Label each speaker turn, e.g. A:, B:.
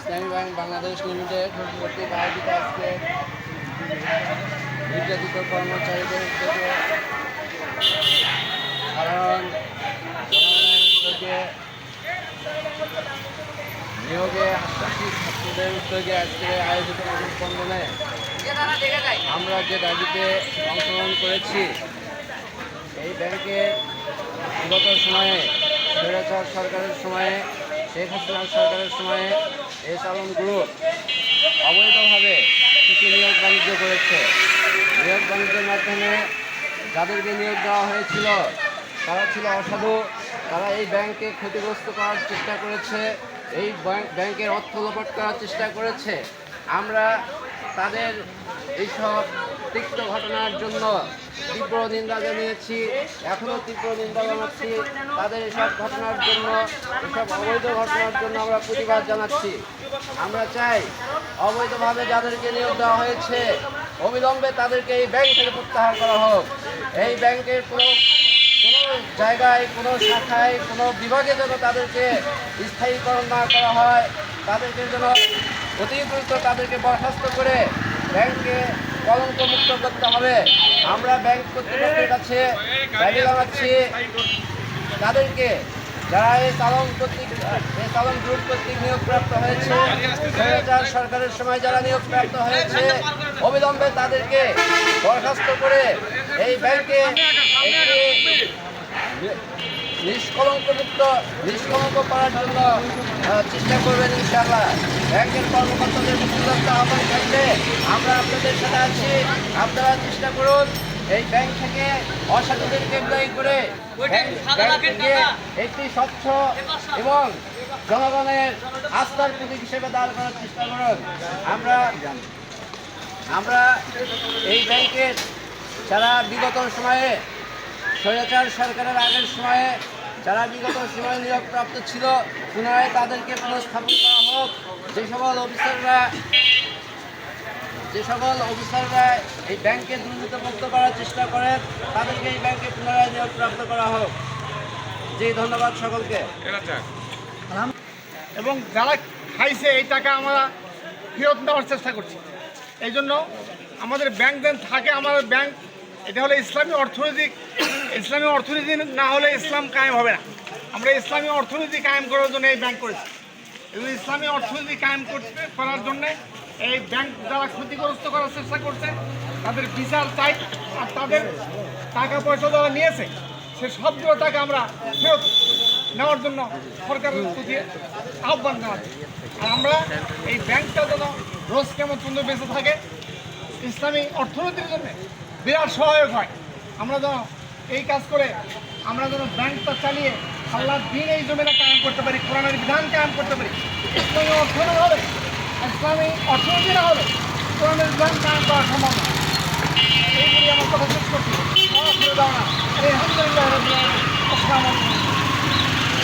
A: ইসলামী bank Bangladesh limited কর্তৃক আয়োজিত আজকে নির্যাতিত কর্মচারীদের থেকে সাধারণ জনগণের উদ্যোগে নিয়োগে আশ্বাসী ছাত্রদের উদ্যোগে আজকে আয়োজিত মানববন্ধনে আমরা যে দাবিতে অংশগ্রহণ করেছি এই ব্যাংকের বিগত সময়ে স্বৈরাচার সরকারের সময়ে শেখ হাসিনার সরকারের সময়ে এস আলম গ্রুপ অবৈধভাবে কিছু নিয়োগ বাণিজ্য করেছে। নিয়োগ বাণিজ্যের মাধ্যমে যাদেরকে নিয়োগ দেওয়া হয়েছিল তারা ছিল অসাধু, তারা এই ব্যাংকে ক্ষতিগ্রস্ত করার চেষ্টা করেছে, এই ব্যাংকের অর্থ লোপাট করার চেষ্টা করেছে। আমরা তাদের এইসব তিক্ত ঘটনার জন্য তীব্র নিন্দা জানিয়েছি, এখনও তীব্র নিন্দা জানাচ্ছি। তাদের এসব ঘটনার জন্য, এসব অবৈধ ঘটনার জন্য আমরা প্রতিবাদ জানাচ্ছি। আমরা চাই অবৈধভাবে যাদেরকে নিয়োগ দেওয়া হয়েছে অবিলম্বে তাদেরকে এই ব্যাংক থেকে প্রত্যাহার করা হোক। এই ব্যাংকের কোনো জায়গায়, কোনো শাখায়, কোনো বিভাগে যেন তাদেরকে স্থায়ীকরণ না করা হয়, তাদেরকে যেন অতি দ্রুত তাদেরকে বরখাস্ত করে ব্যাংকে কলঙ্কমুক্ত করতে হবে। আমরা ব্যাংক কর্তৃপক্ষের কাছে দাবি জানাচ্ছি তাদেরকে, যারা এই চালন গ্রুপ কর্তৃক নিয়োগপ্রাপ্ত হয়েছে, স্বৈরাচার সরকারের সময় যারা নিয়োগপ্রাপ্ত হয়েছে অবিলম্বে তাদেরকে বরখাস্ত করে এই ব্যাংকে নিষ্কলঙ্ক করার জন্য চেষ্টা করবেন ইনশাআল্লাহ। ব্যাংকের কর্মকর্তাদের মুক্তিযোদ্ধা আহ্বান থাকবে, আমরা আপনাদের সাথে আছি। আপনারা চেষ্টা করুন এই ব্যাংক থেকে অসাধুদেরকে বিদায় করে ব্যাংককে একটি স্বচ্ছ এবং জনগণের আস্থার প্রতীক হিসেবে দাঁড় করার চেষ্টা করুন। আমরা এই ব্যাংকের যারা বিগত সময়ে স্বৈরাচার সরকারের আগের সময়ে যারা বিগত সময়ে নিয়োগপ্রাপ্ত ছিল পুনরায় তাদেরকে পুনঃস্থাপন করা হোক। যে সকল অফিসাররা এই ব্যাংকে দুর্নীতিমুক্ত করার চেষ্টা করেন তাদেরকে এই ব্যাংকে পুনরায় নিয়োগপ্রাপ্ত করা হোক। জি, ধন্যবাদ সকলকে।
B: এবং যারা খাইছে এই টাকা আমরা ফেরত দেওয়ার চেষ্টা করছি। এই জন্য আমাদের ব্যাংক যেন থাকে, আমাদের ব্যাংক এটা হলো ইসলামী অর্থনীতি না হলে ইসলাম কায়েম হবে না। আমরা ইসলামী অর্থনীতি কায়েম করার জন্য এই ব্যাংক করেছি। এবং ইসলামী অর্থনীতি কায়েম করার জন্যে এই ব্যাংক যারা ক্ষতিগ্রস্ত করার চেষ্টা করছে তাদের বিচার চাই, আর তাদের টাকা পয়সা যারা নিয়েছে সে সবগুলো টাকা আমরা ফেরত নেওয়ার জন্য সরকারের প্রতি আহ্বান জানাচ্ছি। আর আমরা এই ব্যাংকটা যেন রোজ কেমন সুন্দর বেঁচে থাকে, ইসলামী অর্থনীতির জন্য বিরাট সহায়ক হয়। আমরা যেন এই কাজ করে আমরা যেন ব্যাংকটা চালিয়ে আল্লাহর দিন এই জমিনে কায়েম করতে পারি, কোরআনের বিধান কায়েম করতে পারি। ইসলামী অর্থনীতি হবে, ইসলামী অর্থনীতি না হলে কোরআনের বিধান কায়েম করা সম্ভব না। এইগুলি আমার কথা শেষ করছি। আলহামদুলিল্লাহ। আসসালামু আলাইকুম।